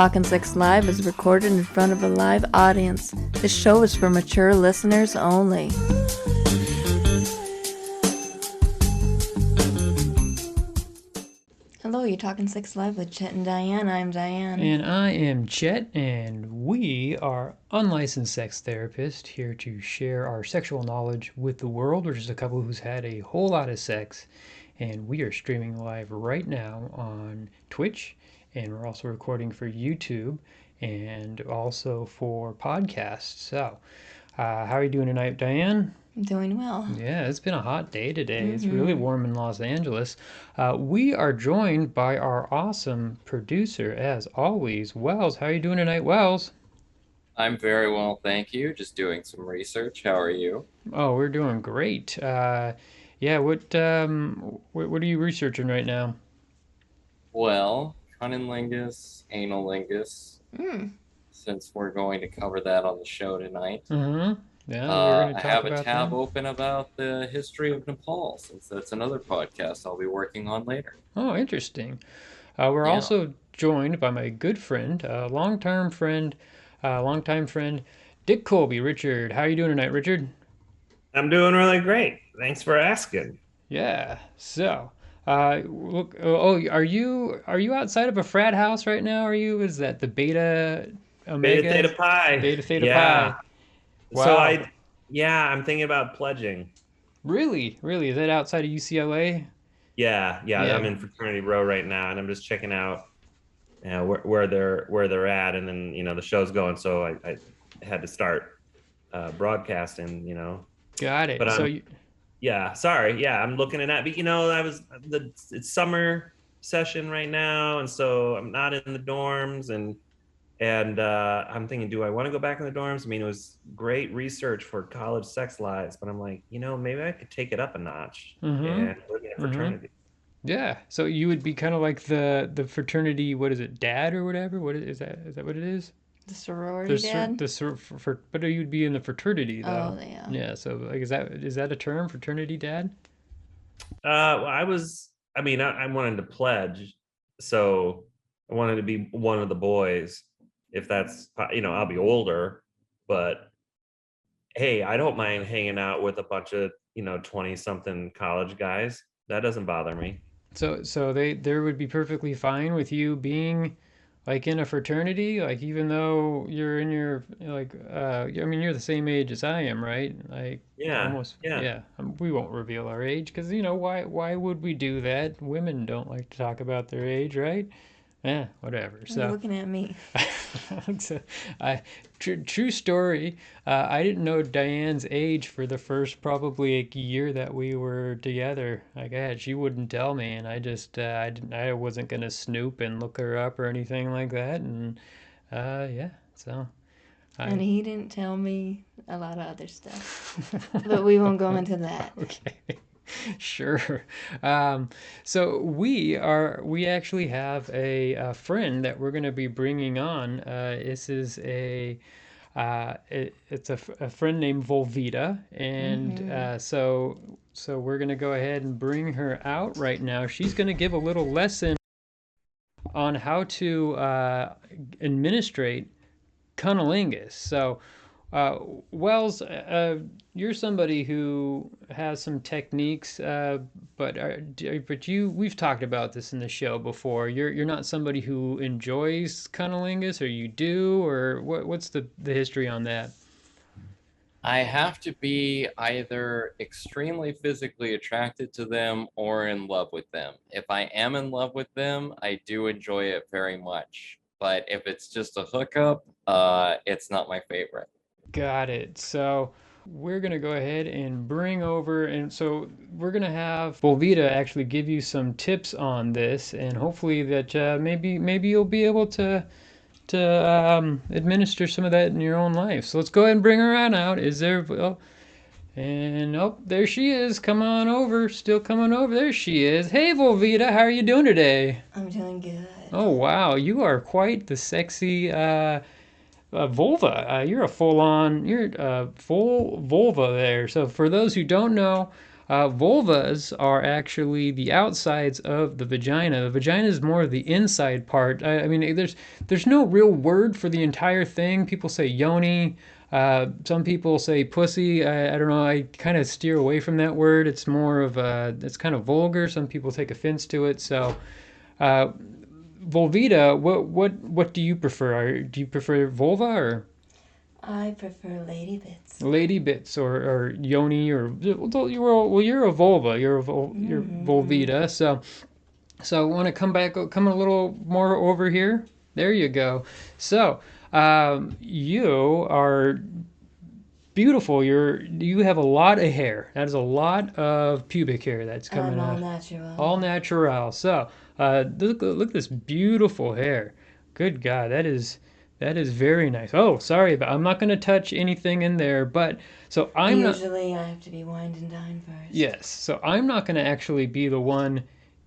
Talkin' Sex Live is recorded in front of a live audience. This show is for mature listeners only. Hello, you're Talkin' Sex Live with Chet and Diane. I'm Diane. And I am Chet, and we are unlicensed sex therapists here to share our sexual knowledge with the world. We're just a couple who's had a whole lot of sex, and we are streaming live right now on Twitch, and we're also recording for YouTube and also for podcasts. So, how are you doing tonight, Diane? I'm doing well. Yeah, it's been a hot day today. It's really warm in Los Angeles. We are joined by our awesome producer, as always, Wells. How are you doing tonight, Wells? I'm very well, thank you. Just doing some research. How are you? Oh, we're doing great. Yeah, what are you researching right now? Well, cunnilingus, analingus, Mm. since we're going to cover that on the show tonight. Mm-hmm. Yeah, we're going to I talk have a about tab that. open about the history of Nepal, since that's another podcast I'll be working on later. Oh, interesting. We're Yeah. also joined by my good friend, longtime friend, Dick Colby. Richard, how are you doing tonight, Richard? I'm doing really great. Thanks for asking. Yeah. So, look. Oh, are you outside of a frat house right now? Are you? Is that the Beta Beta Omega? Theta Pi. Beta Theta Pi. Yeah. So Wow. I'm thinking about pledging. Really? Really? Is that outside of UCLA? Yeah, Yeah. I'm in fraternity row right now, and I'm just checking out, where they're at, and then the show's going, so I had to start broadcasting, Got But it. So you. sorry, I'm looking at that, but it's summer session right now, and so I'm not in the dorms, and I'm thinking, do I want to go back in the dorms? I mean, it was great research for college sex lives, but I'm like, maybe I could take it up a notch Mm-hmm. and live in a Mm-hmm. fraternity. Yeah. So you would be kind of like the fraternity. What is it? Dad or whatever? What is that? Is that what it is? The sorority dad? But you'd be in the fraternity though. Oh, yeah. Yeah. So like, is that a term? Fraternity dad? Well, I wanted to pledge, so I wanted to be one of the boys. If that's, I'll be older, but hey, I don't mind hanging out with a bunch of 20 something college guys. That doesn't bother me. So they would be perfectly fine with you being like in a fraternity, like even though you're in your like I mean you're the same age as I am, right? Like Yeah, almost yeah. yeah. We won't reveal our age because you know why would we do that? Women don't like to talk about their age, right? Yeah, whatever. Why are you So looking at me? So, I, true story. I didn't know Diane's age for the first probably like year that we were together. Like she wouldn't tell me, and I wasn't gonna snoop and look her up or anything like that. And yeah, so And I he didn't tell me a lot of other stuff. But we won't go into that. okay. Sure. So we actually have a friend that we're going to be bringing on. This is a friend named Vulvita, and so we're going to go ahead and bring her out right now. She's going to give a little lesson on how to administrate cunnilingus. So, Wells, you're somebody who has some techniques, but we've talked about this in the show before. You're not somebody who enjoys cunnilingus, or you do, or what's the history on that? I have to be either extremely physically attracted to them or in love with them. If I am in love with them, I do enjoy it very much. But if it's just a hookup, it's not my favorite. Got it. So we're gonna go ahead and bring over, and so we're gonna have Vulvita actually give you some tips on this, and hopefully that maybe you'll be able to administer some of that in your own life. So let's go ahead and bring her on out. Is there? Oh, and oh, there she is. Come on over. Still coming over. There she is. Hey, Vulvita, how are you doing today? I'm doing good. Oh wow, you are quite the sexy vulva. You're a full vulva there. So for those who don't know, Vulvas are actually the outsides of the vagina. The vagina is more of the inside part. I mean, there's no real word for the entire thing. People say yoni. Some people say pussy. I don't know. I kind of steer away from that word. It's more of it's kind of vulgar. Some people take offense to it. So, Vulvita, what do you prefer? Do you prefer vulva or I prefer lady bits. lady bits or yoni or you're a vulva. You're Vulvita. So want to come a little more over here. There you go. So you are beautiful. You have a lot of hair. That is a lot of pubic hair that's coming I'm all out. natural. All natural. So look at this beautiful hair. Good God, that is very nice. Oh, sorry, but I'm not going to touch anything in there. But so I'm not. Usually I have to be wined and dined first. Yes. So I'm not going to actually be the one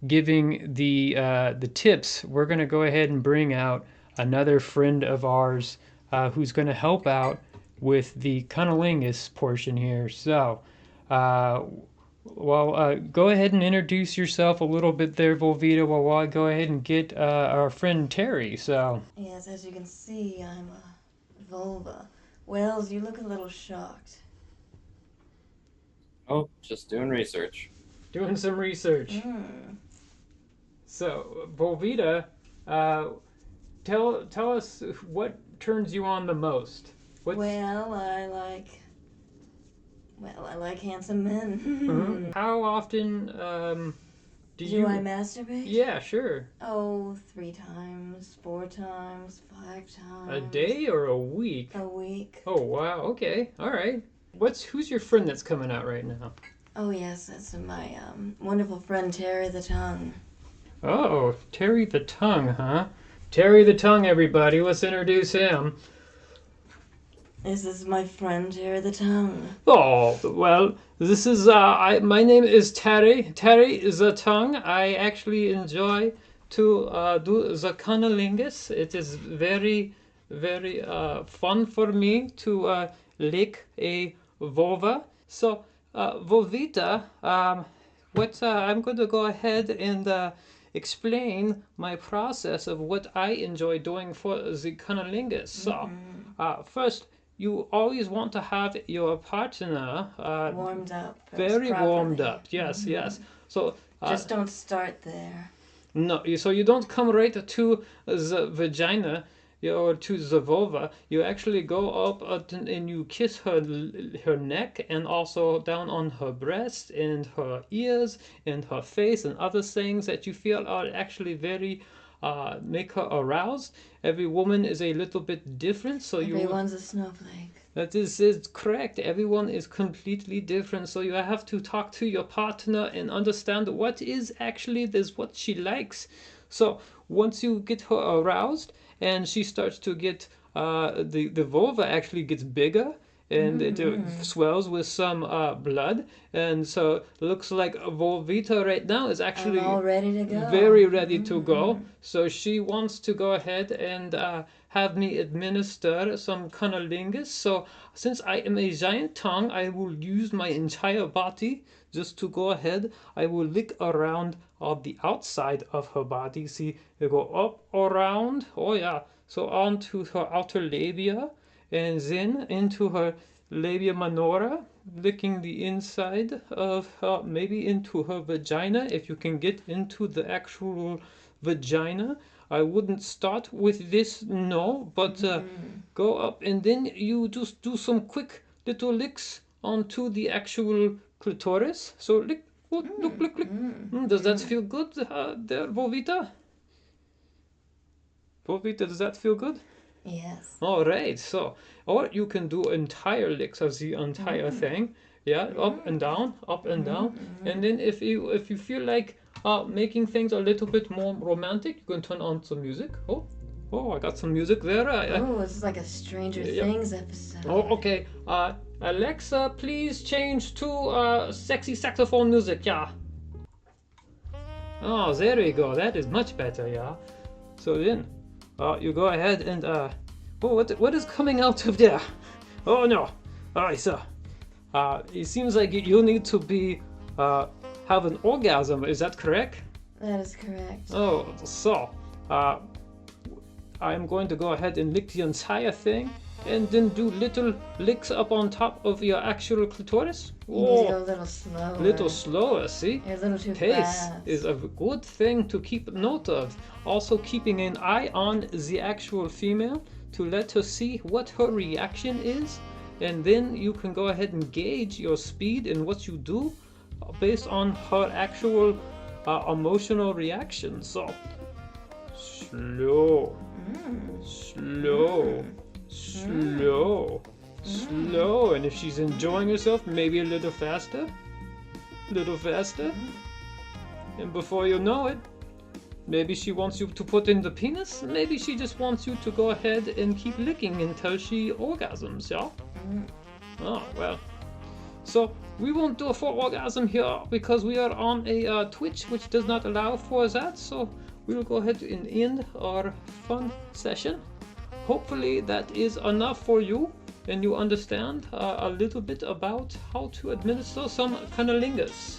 giving the tips. We're going to go ahead and bring out another friend of ours who's going to help out with the cunnilingus portion here. So, go ahead and introduce yourself a little bit there, Vulvita, while I go ahead and get our friend Terry. So. Yes, as you can see, I'm a vulva. Wells, you look a little shocked. Oh, just doing research. Doing some research. So, Vulvita, tell us what turns you on the most. Well, I like handsome men. How often do you? Do I masturbate? Yeah, sure. Oh, 3 times, 4 times, 5 times. A day or a week? A week. Oh wow. Okay. All right. Who's your friend that's coming out right now? Oh yes, that's my wonderful friend Terry the Tongue. Oh, Terry the Tongue, huh? Terry the Tongue, everybody. Let's introduce him. This is my friend Terry the Tongue. Oh, well, this is, my name is Terry. Terry the Tongue. I actually enjoy to do the cunnilingus. It is very, very fun for me to lick a vulva. So, Vulvita, I'm going to go ahead and explain my process of what I enjoy doing for the cunnilingus. So, first, you always want to have your partner Warmed up. very properly. warmed up. Yes, yes. So Just don't start there. no, so you don't come right to the vagina or to the vulva. You actually go up and you kiss her neck and also down on her breast and her ears and her face and other things that you feel are actually very make her aroused. Every woman is a little bit different, so Everyone's a snowflake. that is correct. Everyone is completely different, so you have to talk to your partner and understand what is actually what she likes. So once you get her aroused and she starts to get the vulva actually gets bigger and it swells with some blood, and so it looks like Vulvita right now is actually I'm all ready to go. very ready to go. So she wants to go ahead and have me administer some cunnilingus. So since I am a giant tongue, I will use my entire body just to go ahead. I will lick around on the outside of her body. See, you go up around. Oh yeah. So onto her outer labia, and then into her labia minora, licking the inside of her, maybe into her vagina, if you can get into the actual vagina. I wouldn't start with this, no, but go up and then you just do some quick little licks onto the actual clitoris. So lick, look, lick. Does that feel good there, Vulvita? Vulvita, does that feel good? Yes. All right. So, or you can do entire licks of the entire thing. Yeah, up and down, and then if you feel like making things a little bit more romantic, you can turn on some music. Oh, I got some music there. Oh, this is like a Stranger Things episode. Oh, okay. Alexa, please change to sexy saxophone music. Yeah. Oh, there we go. That is much better. Yeah. So then, you go ahead and what is coming out of there? Oh no! All right, so it seems like you need to be have an orgasm. Is that correct? That is correct. Oh, so uh, I'm going to go ahead and lick the entire thing and then do little licks up on top of your actual clitoris. You need to go a little slower. Little slower, see? You're a little too Pace fast. is a good thing to keep note of. Also keeping an eye on the actual female to let her see what her reaction is, and then you can go ahead and gauge your speed and what you do based on her actual emotional reaction. So slow, slow, slow, and if she's enjoying herself, maybe a little faster, and before you know it, maybe she wants you to put in the penis, maybe she just wants you to go ahead and keep licking until she orgasms, yeah? Oh, well. So, we won't do a full orgasm here because we are on a Twitch which does not allow for that, so we will go ahead and end our fun session. Hopefully that is enough for you and you understand a little bit about how to administer some cunnilingus.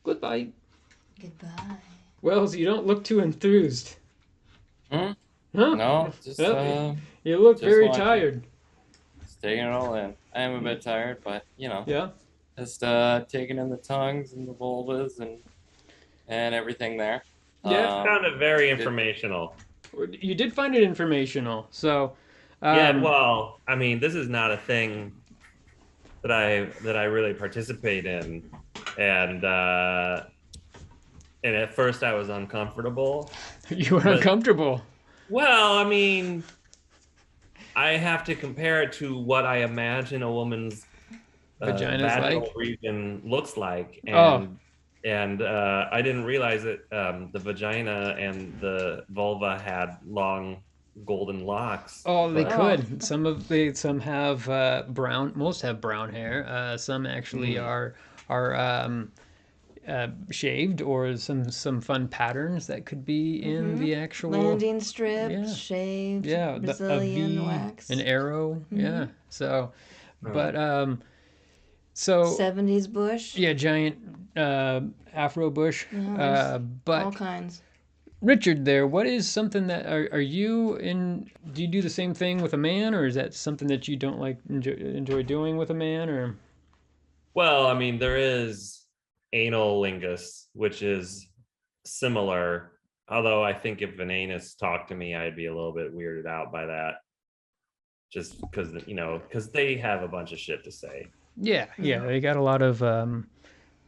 Goodbye. Goodbye. Wells, you don't look too enthused. Hmm? Huh? No, just You look just very watching. tired. taking it all in. I am a bit tired, but Yeah. just taking in the tongues and the vulvas and everything there. Yeah, Found it very informational. You did find it informational, so. Yeah, well, I mean, this is not a thing that I really participate in, and at first I was uncomfortable. You were uncomfortable. Well, I mean, I have to compare it to what I imagine a woman's Vagina's vaginal like? region looks like, Oh. and I didn't realize that the vagina and the vulva had long golden locks. Oh, they but- could. Some have brown. Most have brown hair. Some actually are shaved, or some fun patterns that could be in the actual Landing strip, Yeah. shaved, a Brazilian V, wax. an arrow. Yeah. So, but so 70s bush. yeah, giant afro bush. Yeah, all But kinds. Richard, there, what is something that are you in? Do you do the same thing with a man, or is that something that you don't like enjoy doing with a man, or? Well, I mean, there is anal lingus, which is similar. Although I think if an anus talked to me, I'd be a little bit weirded out by that. Just because they have a bunch of shit to say. Yeah, they got a lot of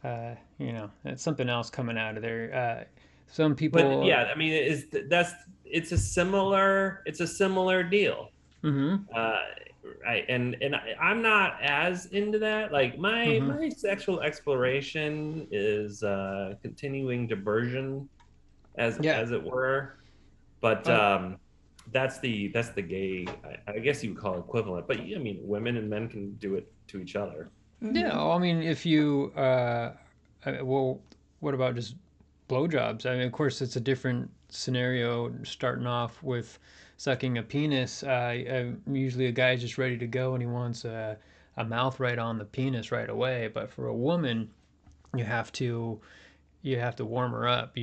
it's something else coming out of there. Some people. But yeah, I mean, it's a similar deal. Mm-hmm. I'm not as into that. Like my sexual exploration is continuing diversion, as it were. But that's the gay, I guess you would call it equivalent. But I mean, women and men can do it to each other. Yeah, well, I mean, if you well, what about just blowjobs? I mean, of course, it's a different scenario starting off with sucking a penis. Usually a guy's just ready to go and he wants a mouth right on the penis right away. But for a woman, you have to warm her up.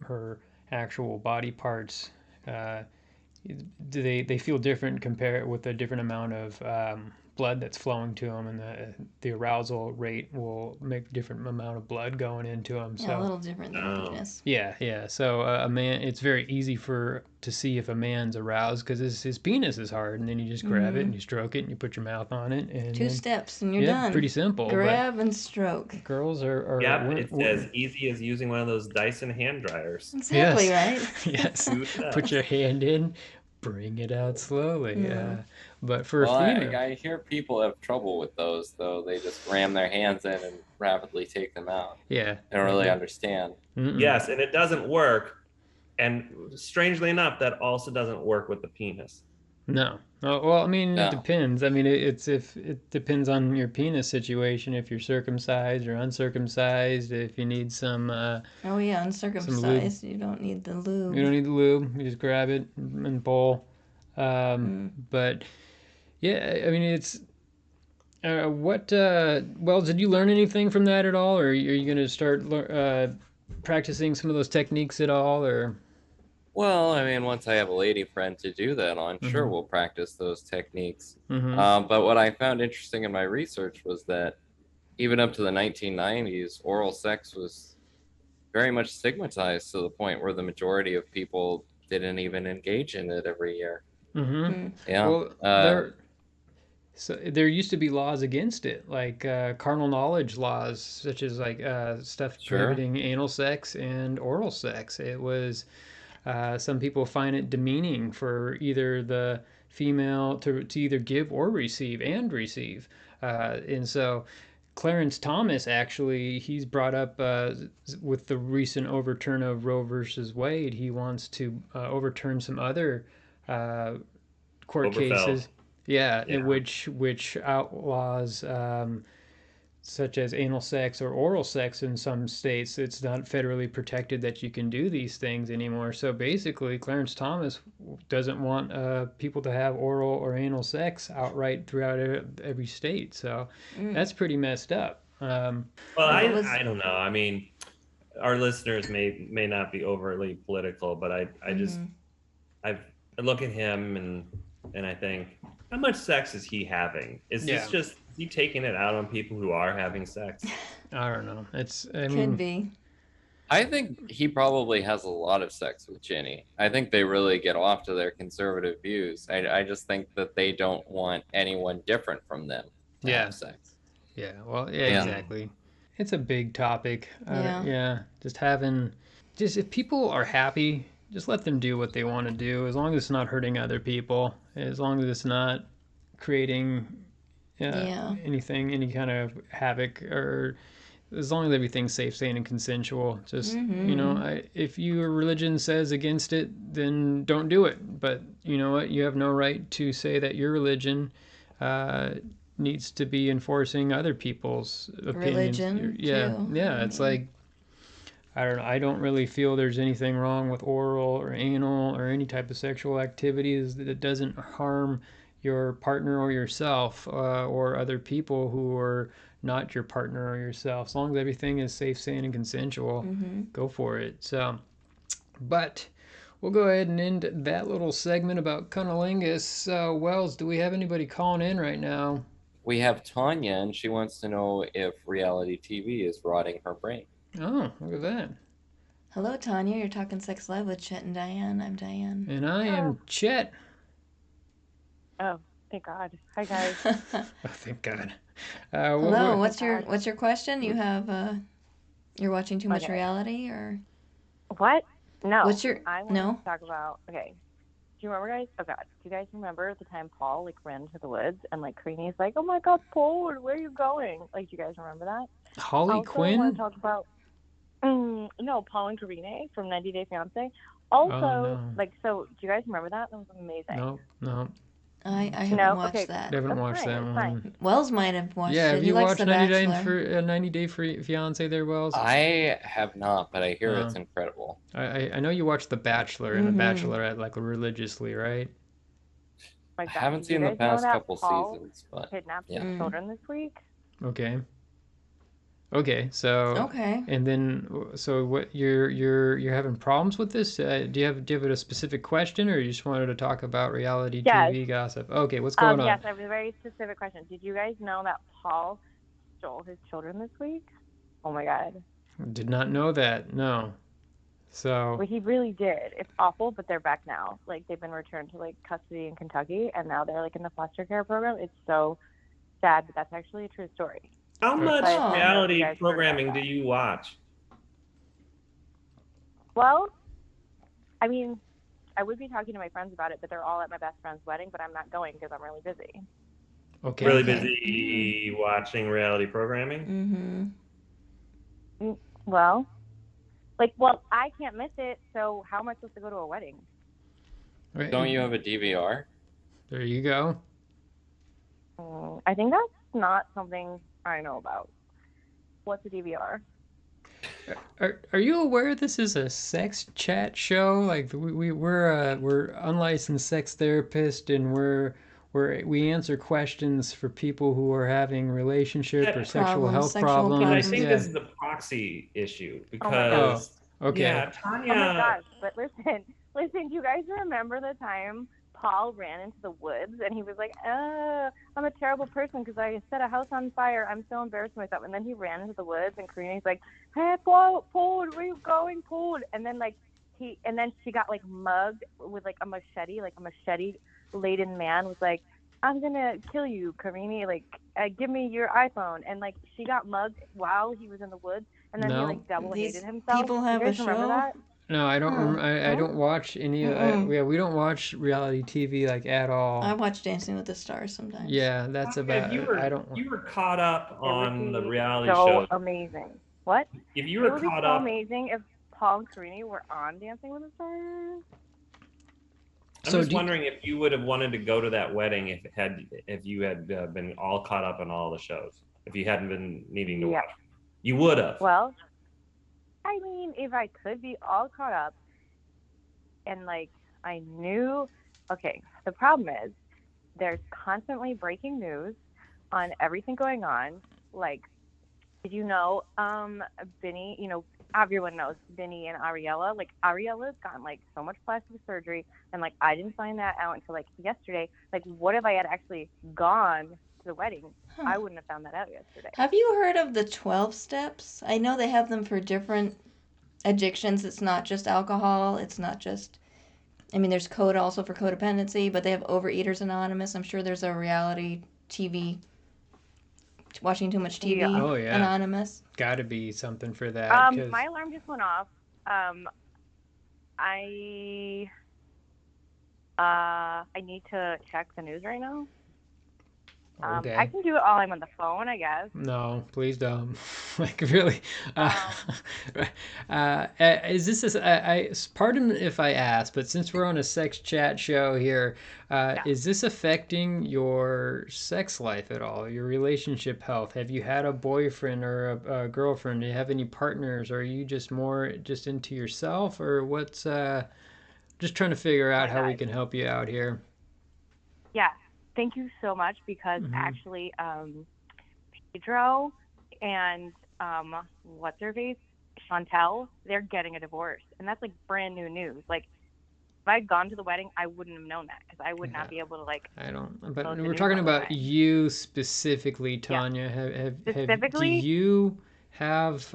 Her actual body parts, they feel different compared with a different amount of blood that's flowing to them, and the arousal rate will make different amount of blood going into them. Yeah, So a little different than a penis. yeah. So a man, it's very easy to see if a man's aroused because his penis is hard, and then you just grab it and you stroke it and you put your mouth on it, and Two then, steps and you're yeah, done. pretty simple. Grab and stroke. But girls are Yeah, it's as easy as using one of those Dyson hand dryers. Exactly, Yes. right? Yes. Two steps. Put your hand in, bring it out slowly. But for Well, a female, I hear people have trouble with those, though. They just ram their hands in and rapidly take them out. yeah. They don't really understand. Mm-mm. Yes, and it doesn't work. And strangely enough, that also doesn't work with the penis. No. Oh, well, I mean, No. it depends. I mean, it depends on your penis situation. If you're circumcised or uncircumcised, if you need some, Oh yeah, uncircumcised. You don't need the lube. you don't need the lube. You just grab it and pull. But yeah, I mean, Well, did you learn anything from that at all, or are you going to start practicing some of those techniques at all, or? Well, I mean, once I have a lady friend to do that on, sure, Mm-hmm. we'll practice those techniques. Mm-hmm. But what I found interesting in my research was that even up to the 1990s, oral sex was very much stigmatized to the point where the majority of people didn't even engage in it every year. Mm-hmm. Mm. Yeah. Well, there used to be laws against it, like carnal knowledge laws, such as like stuff Sure. prohibiting anal sex and oral sex. It was some people find it demeaning for either the female to either give or receive and receive, and so Clarence Thomas actually he's brought up with the recent overturn of Roe versus Wade. He wants to overturn some other uh, court Oberfeld. cases, yeah, in Yeah. which outlaws such as anal sex or oral sex in some states. It's not federally protected that you can do these things anymore. So basically, Clarence Thomas doesn't want people to have oral or anal sex outright throughout every state. So Mm. that's pretty messed up. Well, What I was? don't know. I mean, our listeners may not be overly political, but I just Mm-hmm. I look at him and I think, how much sex is he having? Is this Yeah, just is he taking it out on people who are having sex? I don't know. I Could mean, be. I think he probably has a lot of sex with Ginny. I think they really get off to their conservative views. I just think that they don't want anyone different from them to yeah, have sex. yeah. Well, yeah, Yeah. exactly. It's a big topic. Yeah. Yeah, just if people are happy, just let them do what they want to do, as long as it's not hurting other people, as long as it's not creating uh, Yeah. any kind of havoc, or as long as everything's safe, sane, and consensual. Just Mm-hmm. if your religion says against it, then don't do it. But you know what? You have no right to say that your religion uh, needs to be enforcing other people's opinions. Religion Yeah, too. yeah. I It's mean. like I don't know. I don't really feel there's anything wrong with oral or anal or any type of sexual activities that it doesn't harm your partner or yourself or other people who are not your partner or yourself. As long as everything is safe, sane, and consensual, Mm-hmm. go for it. So, but we'll go ahead and end that little segment about cunnilingus. Wells, do we have anybody calling in right now? We have Tanya, and she wants to know if reality TV is rotting her brain. Oh, look at that. Hello, Tanya. You're talking sex live with Chet and Diane. I'm Diane. And I Oh, am Chet. oh, thank God. Hi, guys. Oh, thank God. Hello. Thank God. What's your question? You have you're watching too much Okay. reality, or What? No. what's your I wanted no? to talk about, okay. Do you remember, guys? Oh, God. Do you guys remember the time Paul, like, ran to the woods and, like, Karini's like, oh, my God, Paul, where are you going? Like, do you guys remember that? Holly Also, I want Quinn? to talk about, no, Paul and Karine from 90 Day Fiancé. Oh Also, no, like, so, do you guys remember that? That was amazing. no. I haven't No? watched Okay, that. Haven't that's watched fine. that It's fine. one. Wells might have watched Yeah, it. have He you likes watched The 90 Bachelor. Day 90 Day Fiance there, Wells? I have not, but I hear Uh, it's incredible. I know you watched The Bachelor and The Mm-hmm. Bachelorette like religiously, right? My I God. haven't Did you seen the guys know past that couple Paul seasons, but kidnapped his yeah. children this week? Okay. Okay, so Okay. and then so what you're having problems with this? Do you have a specific question, or you just wanted to talk about reality Yes. TV gossip? Okay, what's going on? Yes, I have a very specific question. Did you guys know that Paul stole his children this week? Oh my God. Did not know that. No. So Well, he really did. It's awful, but they're back now. Like, they've been returned to, like, custody in Kentucky, and now they're, like, in the foster care program. It's so sad, but that's actually a true story. How uh, much But I just want to know if you reality guys heard about programming do that. you watch? Well, I mean, I would be talking to my friends about it, but they're all at my best friend's wedding, but I'm not going because I'm really busy. okay. Really Okay. busy watching reality programming? Mm-hmm. Well, I can't miss it, so how am I supposed to go to a wedding? Right, Don't you have a DVR? there you go. I think that's not something I know about. What's a DVR? Are you aware this is a sex chat show? Like we're unlicensed sex therapist, and where we answer questions for people who are having relationship or sexual health sexual problems. But I problems. think Yeah. this is the proxy issue Oh my God. because Okay. yeah, Oh my Tanya. gosh! But listen. Do you guys remember the time Paul ran into the woods and he was like, I'm a terrible person because I set a house on fire. I'm so embarrassed of myself." And then he ran into the woods and Karina's like, "Hey, Paul, where are you going, Paul?" And then she got like mugged with like a machete laden man was like, "I'm gonna kill you, Karini. Like, give me your iPhone." And like she got mugged while he was in the woods, and then he No. like double These hated himself. people Do have you a guys remember show? that? No, I don't. Huh. I don't watch any. Mm-mm. We don't watch reality TV like at all. I watch Dancing with the Stars sometimes. Yeah, that's Tanya, about. I don't. you were caught up It would on the be reality so shows. amazing. What? If you It were would be caught so up, amazing if Paul and Karini were on Dancing with the Stars. I'm So just do you- wondering if you would have wanted to go to that wedding if you had been all caught up on all the shows. If you hadn't been needing to Yeah. watch, you would have. Well, I mean, if I could be all caught up and like I knew, okay, the problem is there's constantly breaking news on everything going on. Like, did you know, Vinny, everyone knows Vinny and Ariella. Like, Ariella's gotten like so much plastic surgery, and like I didn't find that out until like yesterday. Like, what if I had actually gone to the wedding? Huh. I wouldn't have found that out yesterday. Have you heard of the 12 steps? I know they have them for different addictions. It's not just alcohol. It's not just, I mean, there's code also for codependency, but they have Overeaters Anonymous. I'm sure there's a reality TV, watching too much TV Yeah. Oh, yeah. Anonymous. Got to be something for that. 'Cause- My alarm just went off. I need to check the news right now. Okay. I can do it while I'm on the phone, I guess. No, please don't. Like really. Is this pardon if I ask, but since we're on a sex chat show here, is this affecting your sex life at all? Your relationship health? Have you had a boyfriend or a girlfriend? Do you have any partners? Or are you just more just into yourself, or what's? Just trying to figure out how we can help you out here. Yeah. Thank you so much because actually Pedro and what's her face, Chantel, they're getting a divorce, and that's like brand new news. Like if I'd gone to the wedding, I wouldn't have known that because I would not be able to like. I don't. But Both the we're news talking all the about time. you specifically, Tanya. Do Specifically? you have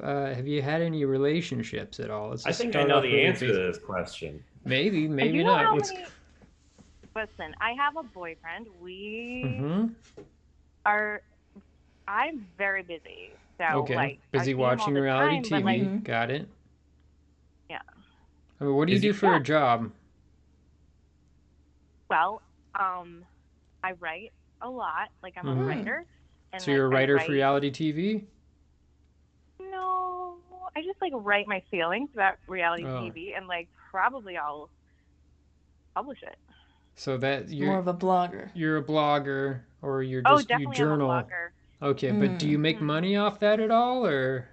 you had any relationships at all? Let's I just think I start know off the really answer to basic. this question. Maybe Do you know not. how Let's. many? Listen, I have a boyfriend. We Mhm. are. I'm very busy, so Okay. like I Busy see him all watching the reality time, TV. but, like, Mhm. Got it. yeah. I mean, what do you Is do he- for a job? Well, I write a lot. Like I'm a Mhm. writer. And So you're a like, I writer write- for reality TV? No, I just like write my feelings about reality Oh. TV, and like probably I'll publish it. So that More of a blogger. you're a blogger, or you're Oh, just you definitely journal. I'm a blogger. Okay, but do you make money off that at all, or?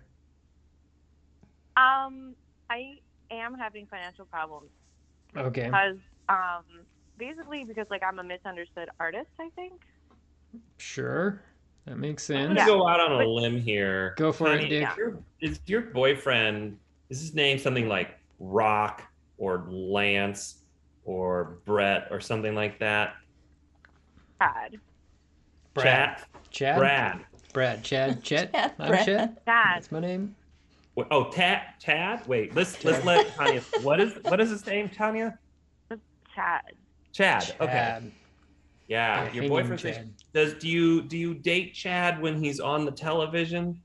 I am having financial problems Okay. because basically because like I'm a misunderstood artist, I think. Sure. That makes I'm sense. gonna Yeah. go out on a But- limb here. Go for it, Tanya, Dick. Is your boyfriend? Is his name something like Rock or Lance or Brett or something like that? Chad. Brad. Chad? Brad. Chad. Chet. Chad, I'm Brad. Chet. Chad. That's my name. Oh, Tad. Wait, let's let Tanya. What is his name, Tanya? Chad. Chad. Okay. Chad. Yeah, Hey, your name boyfriend. Chad. Do you date Chad when he's on the television?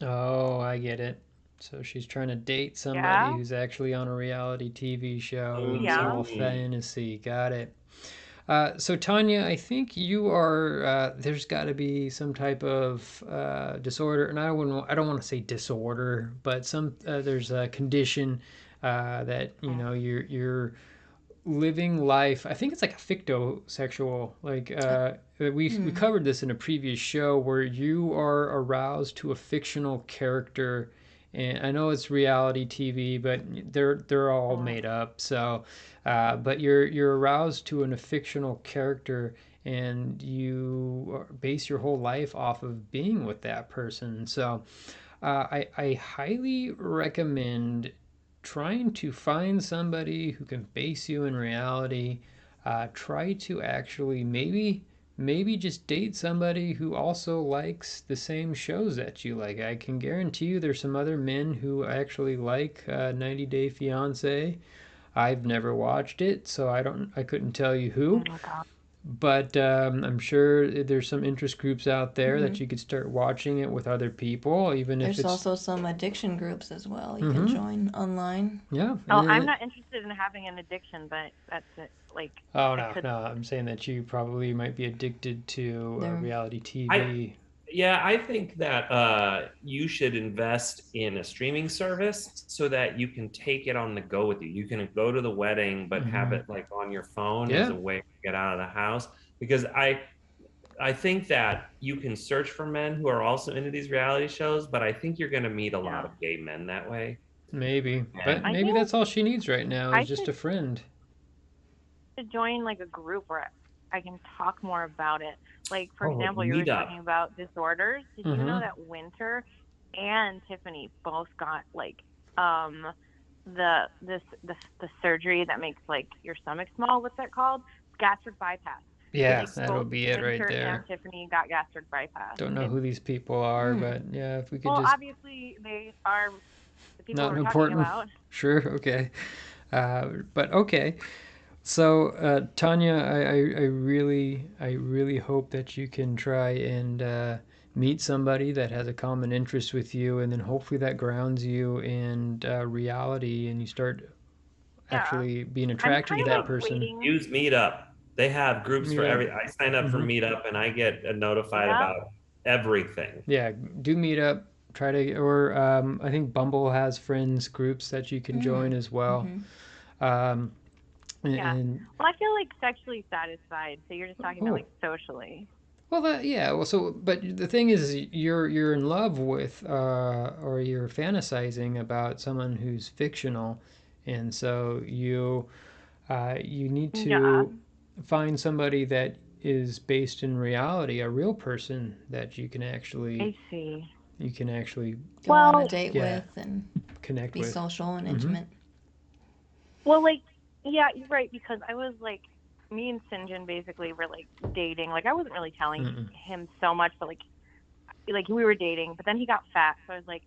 Oh, I get it. So she's trying to date somebody Yeah. who's actually on a reality TV show. It's Yeah. all fantasy. Got it. So Tanya, I think you are. There's got to be some type of disorder, and I don't want to say disorder, but there's a condition that you're living life. I think it's like a fictosexual. Like we covered this in a previous show where you are aroused to a fictional character. And I know it's reality TV, but they're all made up. So, but you're aroused to a fictional character, and you base your whole life off of being with that person. So I highly recommend trying to find somebody who can base you in reality. Try to actually maybe just date somebody who also likes the same shows that you like. I can guarantee you there's some other men who actually like 90 Day Fiance. I've never watched it, so I couldn't tell you who. Oh my God. But I'm sure there's some interest groups out there Mm-hmm. that you could start watching it with other people, even if There's it's also some addiction groups as well you can Mhm. join online. yeah. Oh, and I'm it- not interested in having an addiction, but that's it. Like, Oh I no, could. no, I'm saying that you probably might be addicted to There- reality I TV. I think that you should invest in a streaming service so that you can take it on the go with you. You can go to the wedding, but have it like on your phone as Yeah. a way to get out of the house. Because I think that you can search for men who are also into these reality shows, but I think you're going to meet a lot Yeah. of gay men that way. Maybe, but Yeah. I maybe think that's all she needs right now I is just should a friend. join like a group where I can talk more about it. Like, for Oh, example, you were meetup. talking about disorders. Did you know Mhm. that Winter and Tiffany both got like the surgery that makes like your stomach small? What's that called? Gastric bypass. Yeah, Like that'll both be it right Winter and there. Tiffany got gastric bypass. Don't know It's, who these people are, Hmm. but yeah, if we could well, just obviously they are the people not we're talking important. about. Sure, okay. But okay. So, Tanya, I really hope that you can try and meet somebody that has a common interest with you, and then hopefully that grounds you in reality, and you start Yeah, actually being I'm attracted to kind that of person. waiting. Use Meetup. They have groups for Meetup. every. I sign up for hmm Meetup and I get notified Yeah, about everything. Yeah, do Meetup. Try to, or I think Bumble has friends groups that you can join as well. Mm-hmm. Um, and, yeah. and Well, I feel like sexually satisfied. So you're just talking about oh, like socially. well, yeah. Well, so but the thing is, you're in love with, or you're fantasizing about someone who's fictional, and so you need Yeah. to find somebody that is based in reality, a real person that I see. you can actually Go on a Well, date yeah with and connect be with. social and hmm intimate. like, yeah, you're right because I was like, me and Sinjin basically were like dating. Like, I wasn't really telling Mm-mm. him so much, but like we were dating. But then he got fat, so I was like,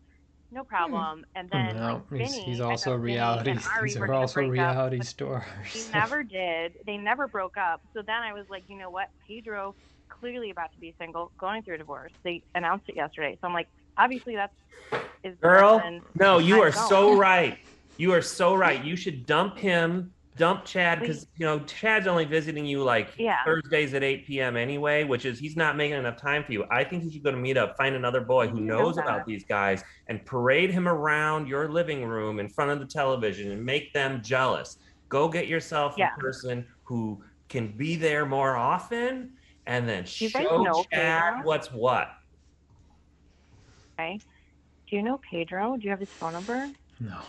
no problem. And then like No, he's Vinny, I also thought Vinny reality. and Ari These were are gonna also break up, reality but stars. they So. never did. They never broke up. So then I was like, you know what? Pedro clearly about to be single, going through a divorce. They announced it yesterday. So I'm like, obviously that's is the Girl, direction no, you I'm are so going. right. You are so right. You should dump him, dump Chad, Wait, because Chad's only visiting you like yeah. Thursdays at 8 p.m. anyway, which is he's not making enough time for you. I think you should go to Meetup, find another boy I who didn't know knows about that. these guys, and parade him around your living room in front of the television and make them jealous. Go get yourself a Yeah. person who can be there more often, and then Do you guys show know Chad Pedro? what's what. Okay. Do you know Pedro? Do you have his phone number? No.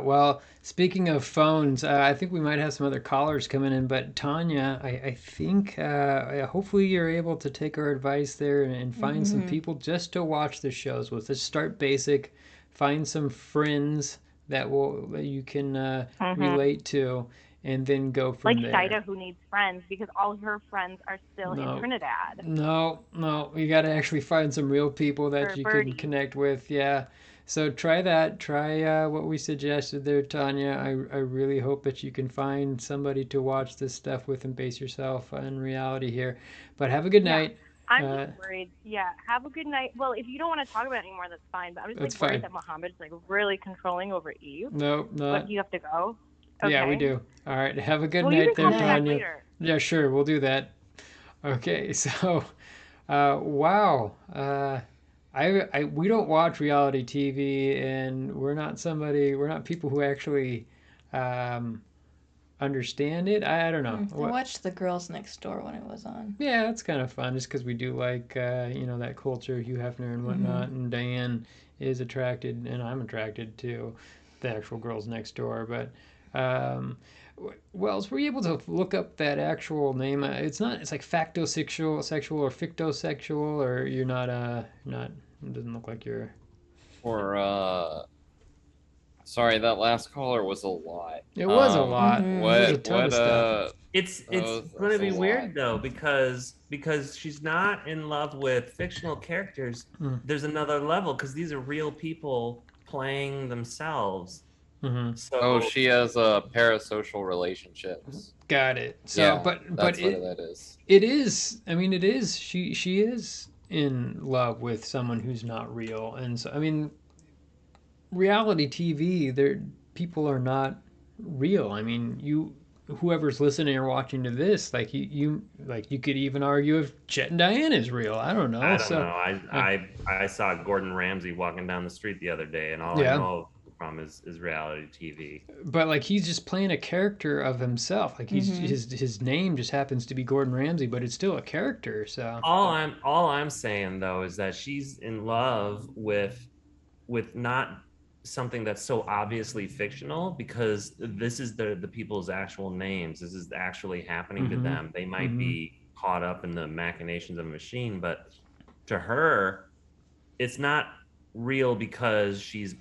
Well, speaking of phones, I think we might have some other callers coming in, but Tanya, I think hopefully you're able to take our advice there and find some Mm-hmm. people just to watch the shows with. Let's start basic, find some friends that you can relate to, and then go Like from there. Shida, who needs friends because all of her friends are still in No, Trinidad. no. You got to actually find some real people that Or you can Birdie. connect with. Yeah. So try that. Try what we suggested there, Tanya. I really hope that you can find somebody to watch this stuff with and base yourself in reality here. But have a good Yeah. night. I'm just worried. Yeah. Have a good night. Well, if you don't want to talk about it anymore, that's fine. But I'm just That's like worried fine. that Muhammad's like really controlling over Eve. No, But not. do you have to go? Yeah, we Okay. do. All right. Have a good Well, you night can there, call Good me back night. Tanya. later. Yeah, sure. We'll do that. Okay. So, wow. We don't watch reality TV, and we're not people who actually um, understand it. I don't know. I What? watched The Girls Next Door when it was on. Yeah, that's kind of fun, just because we do like that culture, Hugh Hefner and whatnot, and Diane is attracted, and I'm attracted to the actual girls next door. But Wells, were you able to look up that actual name? It's not. It's like factosexual, sexual, or fictosexual, or you're not. Not. It doesn't look like you're. Or sorry, that last caller was a lot. It was a lot. Mhm. It was a What ton of stuff. It's that going to was a be lot. weird though because she's not in love with fictional characters. There's another level because these are real people playing themselves. Mm-hmm. So she has parasocial relationships. Got it. So, Yeah, but that's what it that is. it is. I mean, it is. She is in love with someone who's not real, and so I mean, reality TV. There, people are not real. I mean, whoever's listening or watching to this, like you could even argue if Chet and Diane is real. I don't know. I don't So, know. I saw Gordon Ramsay walking down the street the other day, and all Yeah. I know from is reality TV. but like he's just playing a character of himself. Like his name just happens to be Gordon Ramsay, but it's still a character. So All I'm saying though is that she's in love with not something that's so obviously fictional because this is the people's actual names. This is actually happening to them. They might be caught up in the machinations of a machine, but to her, it's not real because she's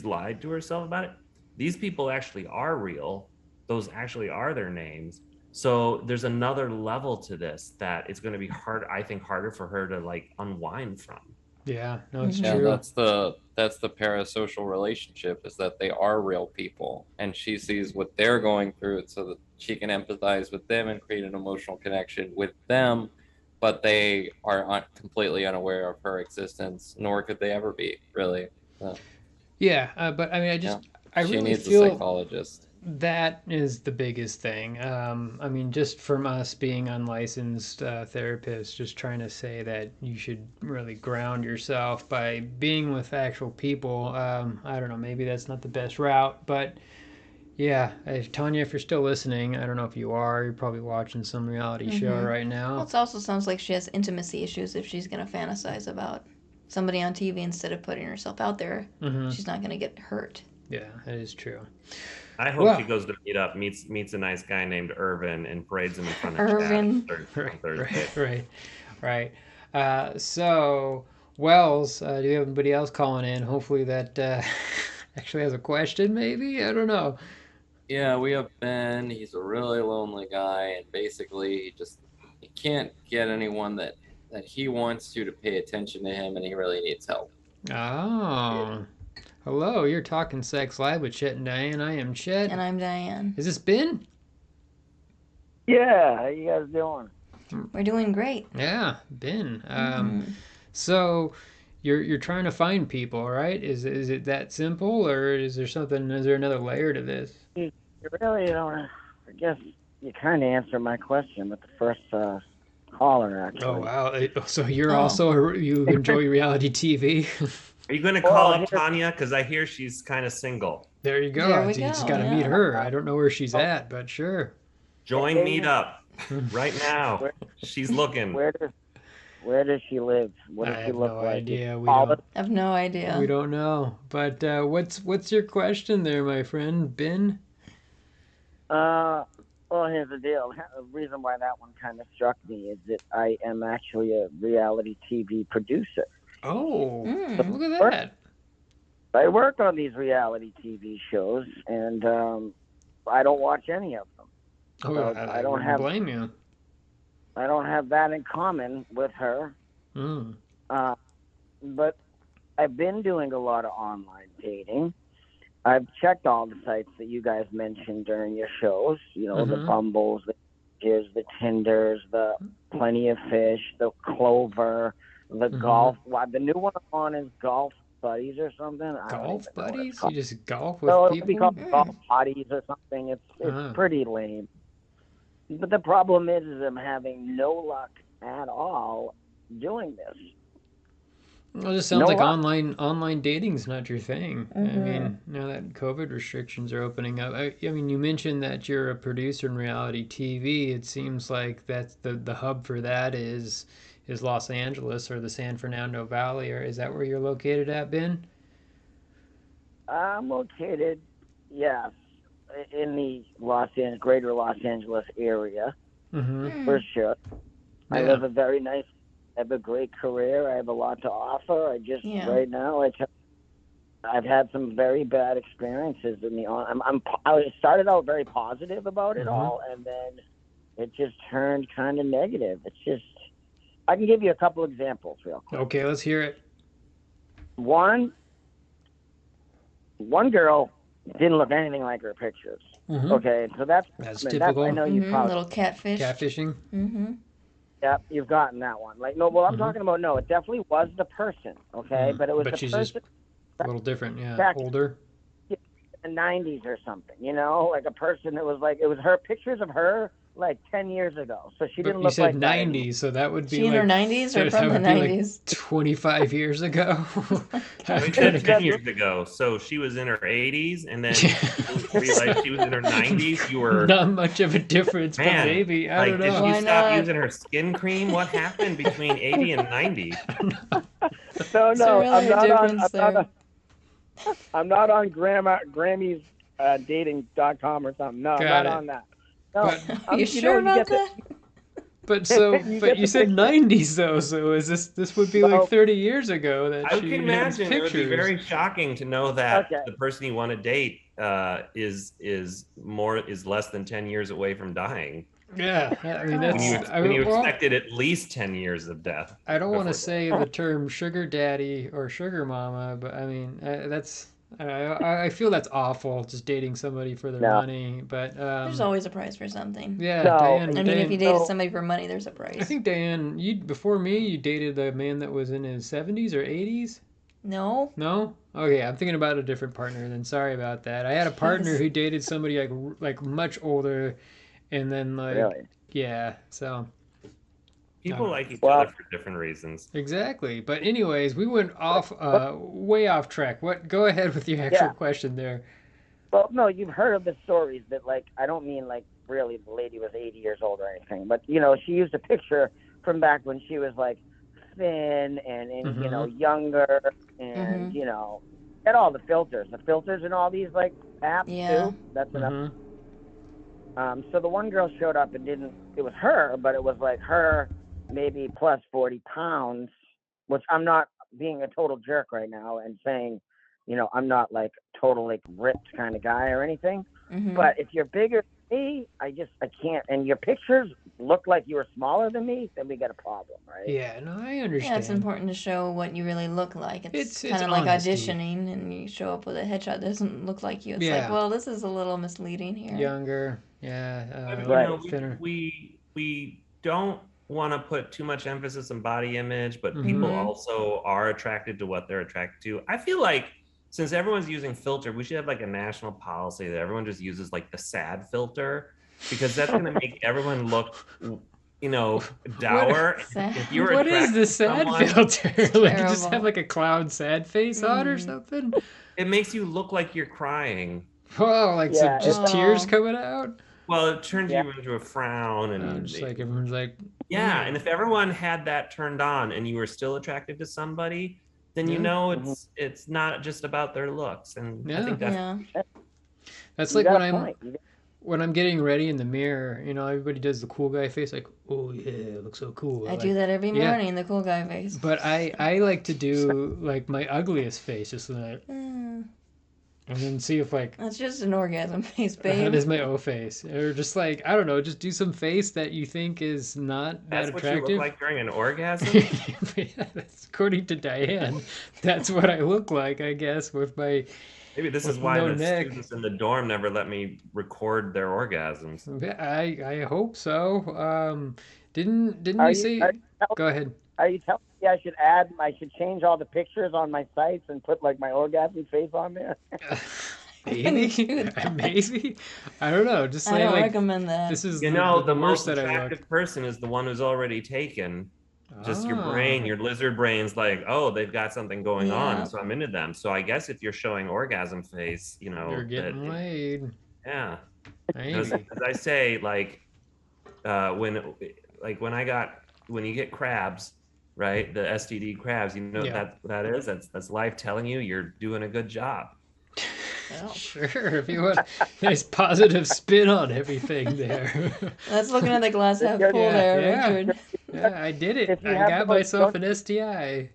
lied to herself about it. These people actually are real. Those actually are their names. So there's another level to this that it's going to be hard, I think, harder for her to like unwind from. yeah, no, it's Yeah, true. that's the parasocial relationship, is that they are real people, and she sees what they're going through so that she can empathize with them and create an emotional connection with them, but they are completely unaware of her existence, nor could they ever be, really. Yeah, but I mean, I She really needs a feel psychologist. that is the biggest thing. I mean, just from us being unlicensed therapists, just trying to say that you should really ground yourself by being with actual people. I don't know, maybe that's not the best route, but yeah, Tanya, if you're still listening, I don't know if you are. You're probably watching some reality show right Well, now. it also sounds like she has intimacy issues if she's going to fantasize about somebody on TV instead of putting herself out there. She's not going to get hurt. Yeah, that is true. I hope Well- she goes to meet up, meets a nice guy named Irvin, and parades him in front of Irvin. Chad on Thursday. Right. So, Wells, do you have anybody else calling in? Hopefully that actually has a question, maybe? I don't know. Yeah, we have Ben. He's a really lonely guy, and basically he can't get anyone that he wants to pay attention to him, and he really needs help. Oh. Hello, you're talking Sex Live with Chet and Diane. I am Chet. And I'm Diane. Is this Ben? Yeah, how you guys doing? We're doing great. Yeah, Ben. So you're trying to find people, right? Is it that simple, or is there another layer to this? You really don't. I guess you kind of answered my question with the first caller, actually. Oh wow! So you're you enjoy reality TV? Are you going to call up Tanya? Because I hear she's kind of single. There you go. There we You just go, got to yeah. meet her. I don't know where she's at, but sure. Join Meetup right now. She's looking. Where does she live? What does I she have look no like? idea. We All don't. I have no idea. We don't know. But what's your question there, my friend Ben? Well, here's the deal. The reason why that one kind of struck me is that I am actually a reality TV producer. Oh, look at that. I work on these reality TV shows, and I don't watch any of them. Oh, So I don't blame you. I don't have that in common with her. But I've been doing a lot of online dating. I've checked all the sites that you guys mentioned during your shows. You know, the Bumbles, the Hinges, the Tinders, the Plenty of Fish, the Clover, the Golf. The new one I'm on is Golf Buddies or something. Golf Buddies? You just golf with No, it'll people? be called Golf Buddies or something. It's pretty lame. But the problem is I'm having no luck at all doing this. Well, it just sounds like online dating's not your thing. I mean, now that COVID restrictions are opening up, I mean, you mentioned that you're a producer in reality TV. It seems like that's the hub for that is Los Angeles or the San Fernando Valley, or is that where you're located at, Ben? I'm located, yes, in the greater Los Angeles area, Mm-hmm. for sure. I Yeah. live a very nice. I have a great career. I have a lot to offer. Right now, I've had some very bad experiences in the on. I started out very positive about it all, and then it just turned kind of negative. It's just, I can give you a couple examples real quick. Okay, let's hear it. One girl didn't look anything like her pictures. Mm-hmm. Okay, so that's typical. I know you probably little catfish. Catfishing. Mm-hmm. Yep, you've gotten that one. Like, no, well, I'm talking about, no, it definitely was the person, okay? But it was But the she's person just a little different, yeah. back Older. in the 90s or something, you know? Like a person that was like, it was her, pictures of her like 10 years ago. So she But didn't you look said like that 90s, anymore. so that would be She in like her 90s or that from the would be 90s? like 25 years ago. We said 10 years ago, so she was in her 80s, and then you realized she was in her 90s. You were Not much of a difference, but man. maybe I Like, don't did know. she Why stop not? using her skin cream? What happened between 80 and 90? No, really I'm a not difference there. I'm not on Grammy's dating.com or something. No, I'm Got not it. on that. No, But You sure about get that? but so You but get you the said picture. 90s though, so is this would be like Well, 30 years ago that I she can has imagine it would be pictures. very shocking to know that Okay. the person you want to date is less than 10 years away from dying. Yeah, I mean When you that's when you well, expected at least 10 years of death. I don't want to before say the term sugar daddy or sugar mama, but I mean that's I feel that's awful, just dating somebody for their No. money. But There's always a price for something. yeah, No, Diane. I mean, Diane, if you dated So- somebody for money, there's a price. I think Diane, you before me, you dated a man that was in his 70s or 80s. No? No? Okay, I'm thinking about a different partner. Then sorry about that. I had a partner who dated somebody like much older, and then like Really? yeah. So people like each Well- other for different reasons. exactly. But anyways, we went off way off track. What? Go ahead with your actual Yeah. question there. Well, no, you've heard of the stories that, like, I don't mean like really the lady was 80 years old or anything, but you know, she used a picture from back when she was like thin and you know, younger, and you know, had all the filters and all these like apps too. That's enough. So the one girl showed up and it was her, but it was like her maybe plus 40 pounds, which I'm not being a total jerk right now and saying, you know, I'm not like total like ripped kind of guy or anything. But if you're bigger than me, I can't. And your pictures look like you were smaller than me, then we got a problem, right? Yeah, no, I understand. Yeah, it's important to show what you really look like. It's kind It's of like honesty. auditioning, and you show up with a headshot that doesn't look like you. It's Yeah. like, well, this is a little misleading here. Younger, yeah, You Right. know, thinner. we don't want to put too much emphasis on body image, but Mhm. people also are attracted to what they're attracted to. I feel like since everyone's using filter, we should have like a national policy that everyone just uses like the sad filter, because that's going to make everyone look, you know, dour. Sad. If you're What is attracted the to sad someone, filter? Like you just Terrible. have like a cloud sad face on or something? it makes you look like you're crying. Oh, like Yeah, so just it's- tears Oh. coming out? Well, it turns Yeah. you into a frown, and Just like everyone's like, yeah, and if everyone had that turned on and you were still attracted to somebody, then you Yeah. know it's not just about their looks. And I Yeah. think that's Yeah. that's You like got when a I'm point. when I'm getting ready in the mirror, you know, everybody does the cool guy face, like, oh yeah, it looks so cool. I Like, do that every yeah. morning, the cool guy face. But I like to do like my ugliest face, just like, and then see if like That's just an orgasm face, that babe. is my O face, or just like I don't know, just do some face that you think is not that's that what you attractive. look like during an orgasm. Yeah, that's, according to Diane, that's what I look like, I guess, with my. Maybe this is With why no the neck. students in the dorm never let me record their orgasms. I hope so. Didn't Are you you- say? are you telling- Go ahead. Are you telling me I should change all the pictures on my sites and put like my orgasm face on there? Maybe, do that. maybe. I don't know. Just I say don't like recommend that. this is You know, the worst most that I look. attractive person is the one who's already taken. Just your Ah. brain, your lizard brain's like, oh, they've got something going on, Yeah. so I'm into them. So I guess if you're showing orgasm face, you know, You're getting that- laid. yeah. Maybe. As I say, like when you get crabs, right? The STD crabs, you know Yeah. what that is? That's life telling you you're doing a good job. Well, Sure, if you want. Nice positive spin on everything there. that's looking at the glass half full Yeah, there, yeah. Richard. Yeah, I did it. If you I have got those, myself don't an STI.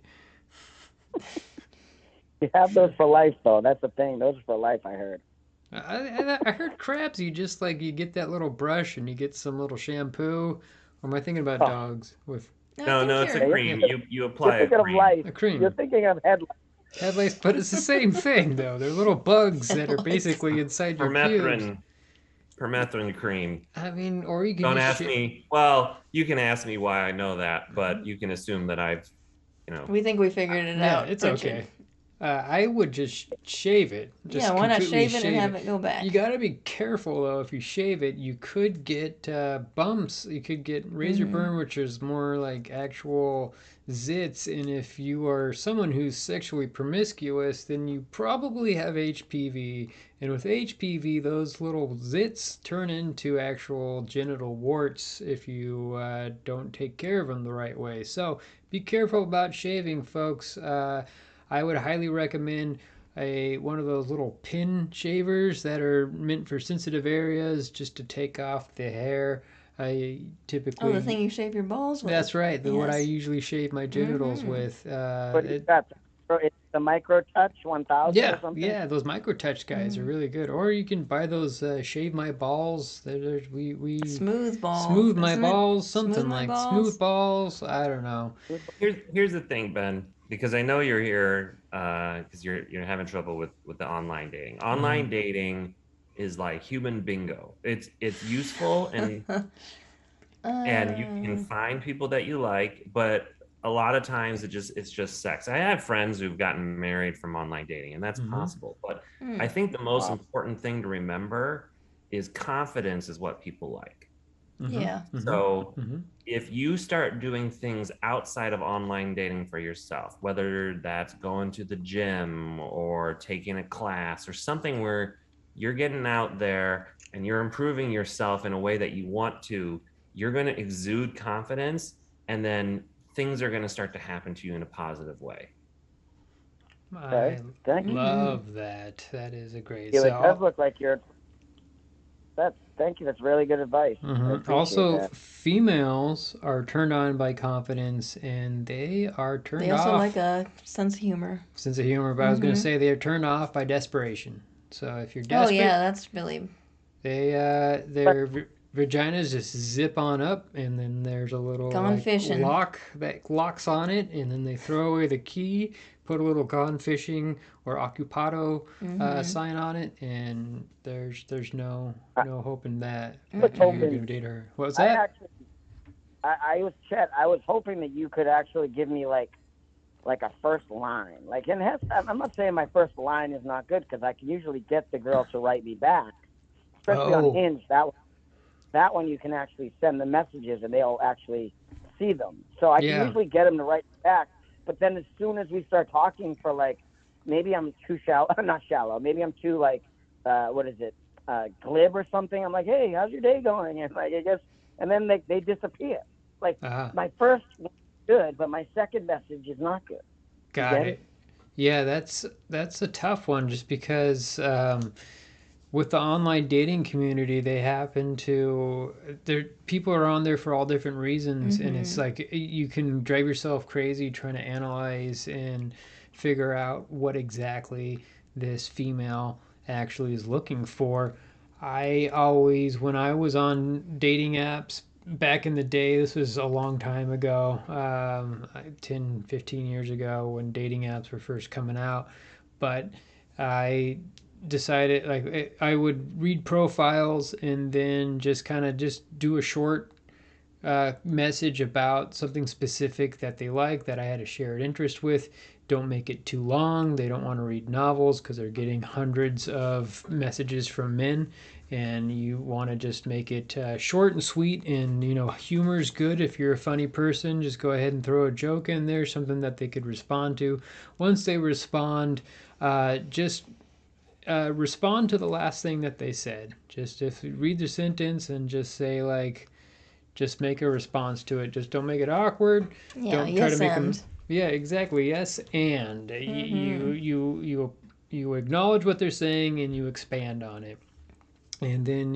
you have those for life though? That's the thing. Those are for life. I heard. I heard crabs. You just like you get that little brush and you get some little shampoo. Or am I thinking about Oh. dogs with No, No, I no, think it's a you're. cream. You You're apply a thinking of cream. life. a cream? You're thinking of head lice. Head lice, but it's the same thing though. They're little bugs that are Head lice. basically inside your pubes. Permethrin cream. I mean, or you can Don't just ask me. Well, you can ask me why I know that, but you can assume that I've, We think we figured it Yeah, out. it's Richard. okay. I would just shave it. Just Yeah, why not completely shave it and have it go back? You gotta be careful though. If you shave it, you could get bumps. You could get razor burn, which is more like actual zits. And if you are someone who's sexually promiscuous, then you probably have HPV. And with HPV, those little zits turn into actual genital warts if you don't take care of them the right way. So be careful about shaving, folks. I would highly recommend one of those little pin shavers that are meant for sensitive areas, just to take off the hair. I typically. Oh, the thing you shave your balls with. That's right. What I Yes. usually shave my genitals with. What do you got? It's the Micro Touch 1000 Yeah, or something? yeah, those micro touch guys are really good. Or you can buy those shave my balls. We Smooth balls. smooth my isn't it? balls, something Smooth my like balls? smooth balls. I don't know. Here's the thing, Ben, because I know you're here because you're having trouble with the online dating. Online dating is like human bingo. It's useful and you can find people that you like, but a lot of times it's just sex. I have friends who've gotten married from online dating, and that's possible. But I think the most important thing to remember is confidence is what people like. Yeah. So if you start doing things outside of online dating for yourself, whether that's going to the gym or taking a class or something where you're getting out there and you're improving yourself in a way that you want to, you're going to exude confidence, and then things are going to start to happen to you in a positive way. Okay. I Thank you. love that. That is a great. It does look like you're. Thank you. That's really good advice. I appreciate Also, that. females are turned on by confidence, and they are turned They also off. like a sense of humor. Sense of humor, but I was going to say they are turned off by desperation. So if you're Oh desperate, yeah, that's really. their vaginas just zip on up, and then there's a little Gone fishing. lock that locks on it, and then they throw away the key, put a little gone fishing or occupado sign on it, and there's no hope in that you're going to date her. What was that? I was Chet. I was hoping that you could actually give me like a first line. Like, and I'm not saying my first line is not good, because I can usually get the girl to write me back, especially on Hinge. That one you can actually send the messages and they'll actually see them. So I can usually get them to write back. But then as soon as we start talking for like, maybe I'm too shallow, not shallow, maybe I'm too like, glib or something. I'm like, hey, how's your day going? And like, I guess, and then they disappear. Like my first was good, but my second message is not good. Got it. Yeah, that's a tough one, just because with the online dating community, they happen to people are on there for all different reasons, and it's like you can drive yourself crazy trying to analyze and figure out what exactly this female actually is looking for. I always, when I was on dating apps back in the day, this was a long time ago, 10, 15 years ago, when dating apps were first coming out, but I decided, like, I would read profiles and then just kind of just do a short message about something specific that they like, that I had a shared interest with. Don't make it too long. They don't want to read novels because they're getting hundreds of messages from men, and you want to just make it short and sweet. And humor's good. If you're a funny person, just go ahead and throw a joke in there, something that they could respond to. Once they respond, just respond to the last thing that they said. Just if you read the sentence and just say, like, just make a response to it. Just don't make it awkward. Yeah, don't try yes to make and. them. Yeah, exactly. Yes, and you you acknowledge what they're saying and you expand on it. And then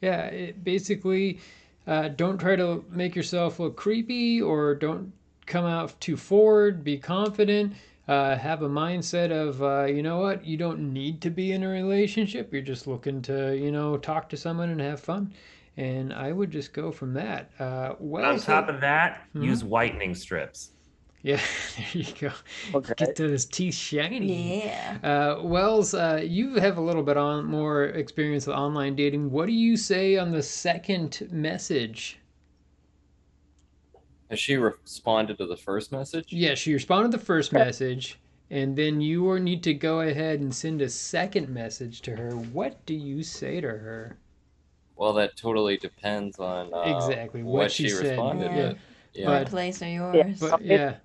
Okay. basically, don't try to make yourself look creepy or don't come out too forward. Be confident. Have a mindset of, you know what, you don't need to be in a relationship. You're just looking to, talk to someone and have fun. And I would just go from that. And on top of that, use whitening strips. Yeah, there you go. Okay. Get those teeth shiny. Yeah. Wells, you have a little bit more experience with online dating. What do you say on the second message? Has she responded to the first message? Yeah, she responded to the first message, and then you need to go ahead and send a second message to her. What do you say to her? Well, that totally depends on exactly what she said. responded Yeah. with. Yeah. My place or yours? But yeah.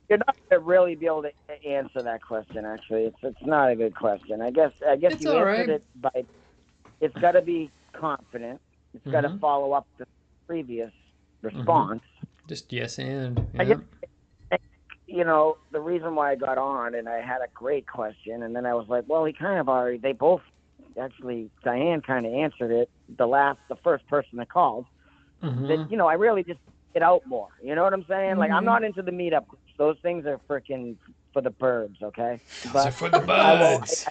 You're not going to really be able to answer that question. Actually, it's not a good question. I guess It's you all answered right. it by. It's got to be confident. It's got to Mhm. follow up the previous response. Just yes and. I Yeah. guess, you know, the reason why I got on and I had a great question, and then I was like, well, they both actually, Diane kind of answered it. The first person that called. Mhm. That, you know, I really just get out more. You know what I'm saying? Like, I'm Mhm. not into the meetup groups. Those things are freaking for the birds, okay? Those are for the birds.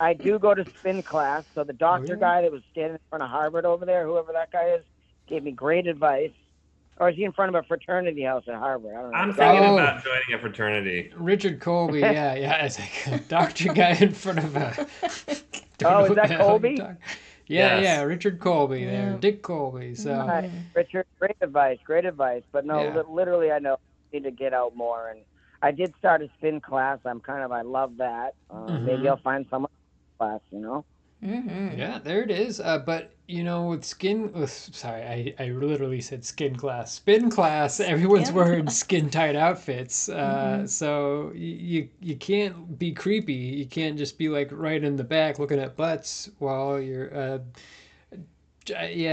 I do go to spin class. So the doctor yeah? guy that was standing in front of Harvard over there, whoever that guy is, gave me great advice. Or is he in front of a fraternity house at Harvard? I don't know. I'm thinking Oh. about joining a fraternity. Richard Colby, yeah. It's like a doctor guy in front of a. Don't Oh, know is what that the hell Colby? you're talking- Yeah, Yes. Richard Colby there, Yeah. Dick Colby. So Right. Richard, great advice. But no, Yeah. literally, I know I need to get out more. And I did start a spin class. I love that. Maybe I'll find someone class, you know? Mm-hmm. yeah, there it is. But I literally said skin class, spin class. Everyone's Skin wearing class. skin tight outfits. Mhm. So you can't be creepy. You can't just be like right in the back looking at butts while you're. You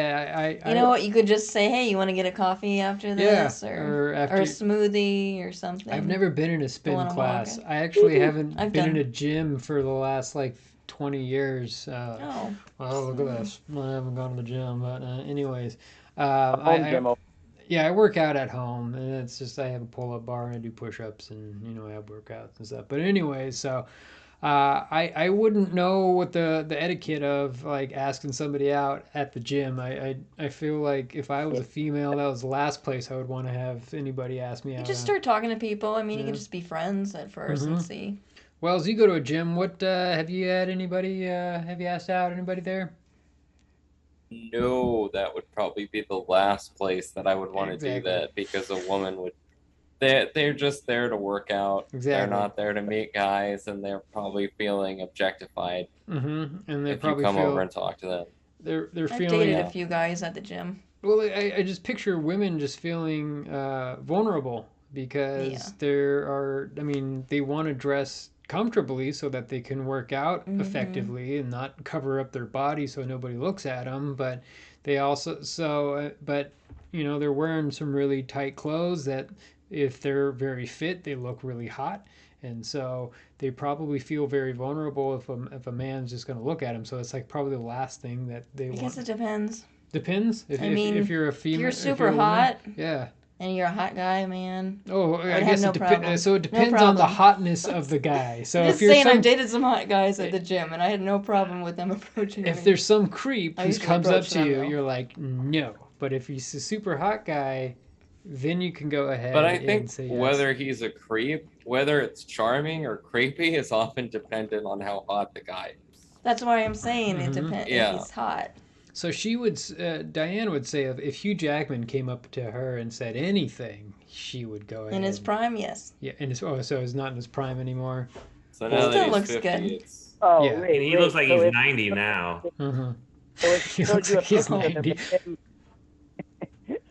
know what? You could just say, "Hey, you want to get a coffee after this, or or after a smoothie or something." I've never been in a spin on a walk. class. I actually haven't I've been in done- a gym for the last like 20 years. Oh. Well, look at this. I haven't gone to the gym, but anyways, Home gym. I work out at home, and it's just I have a pull-up bar and I do push-ups, and I have workouts and stuff. But anyways, so I wouldn't know what the etiquette of like asking somebody out at the gym. I feel like if I was a female, that was the last place I would want to have anybody ask me You out. just start talking to people. I mean, you Yeah. can just be friends at 1st and Mhm. see. Well, as you go to a gym, what have you had anybody? Have you asked out anybody there? No, that would probably be the last place that I would want to do Exactly. that, because a woman would. They're just there to work out. They're Exactly. not there to meet guys, and they're probably feeling objectified Mm-hmm. And they if you probably come feel over and talk to them. they're I've feeling. dated Yeah. a few guys at the gym. Well, I just picture women just feeling vulnerable because they want to dress comfortably so that they can work out Mhm. effectively and not cover up their body so nobody looks at them. But they also, they're wearing some really tight clothes that if they're very fit, they look really hot. And so they probably feel very vulnerable if a man's just going to look at them. So it's like probably the last thing that they I want. guess it depends. Depends. If you're a If female, you're if super a woman, hot yeah. and you're a hot guy, man. Oh, I have guess no it depends. problem. So it No depends on the problem. hotness of the guy. So I'm if just you're saying, some, I've dated some hot guys at the gym, and I had no problem with them approaching me. if there's some creep I who usually comes up approach to them, you, though. you're like, no. But if he's a super hot guy, then you can go ahead But I and think say yes. whether he's a creep, whether it's charming or creepy, is often dependent on how hot the guy is. That's why I'm saying it Mhm. depends Yeah. if he's hot. So Diane would say if Hugh Jackman came up to her and said anything, she would go ahead. In his prime, yes. Yeah, so he's not in his prime anymore. So now Still that he's looks 50, good. it's Oh, Yeah. wait, And he looks like so he's if- 90 now. Mm-hmm. So if He he showed looks you a like he's picture that 90. was him,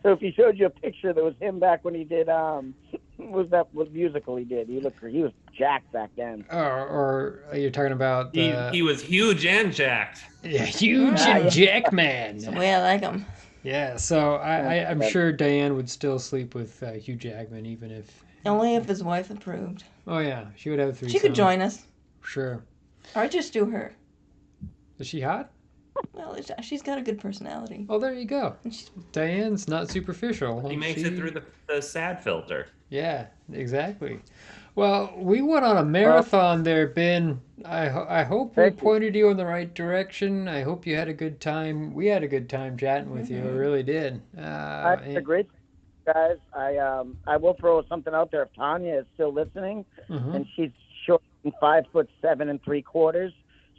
so if he showed you a picture that was him back when he did what musical he did? He was jacked back then. Or you're talking about He was huge and jacked. huge Ah, and yeah. Jackman. The way I like him. Yeah, so I'm sure Diane would still sleep with Hugh Jackman even if. Only if his wife approved. Oh yeah, she would have a threesome. She could join us. Sure. Or just do her. Is she hot? Well, she's got a good personality. Oh, there you go. Diane's not superficial. He makes it through the sad filter. Yeah, exactly. Well, we went on a marathon there, Ben. I hope we pointed you in the right direction. I hope you had a good time. We had a good time chatting with you. We really did. I had a great guys. I will throw something out there. If Tanya is still listening, and she's short, 5'7 3/4.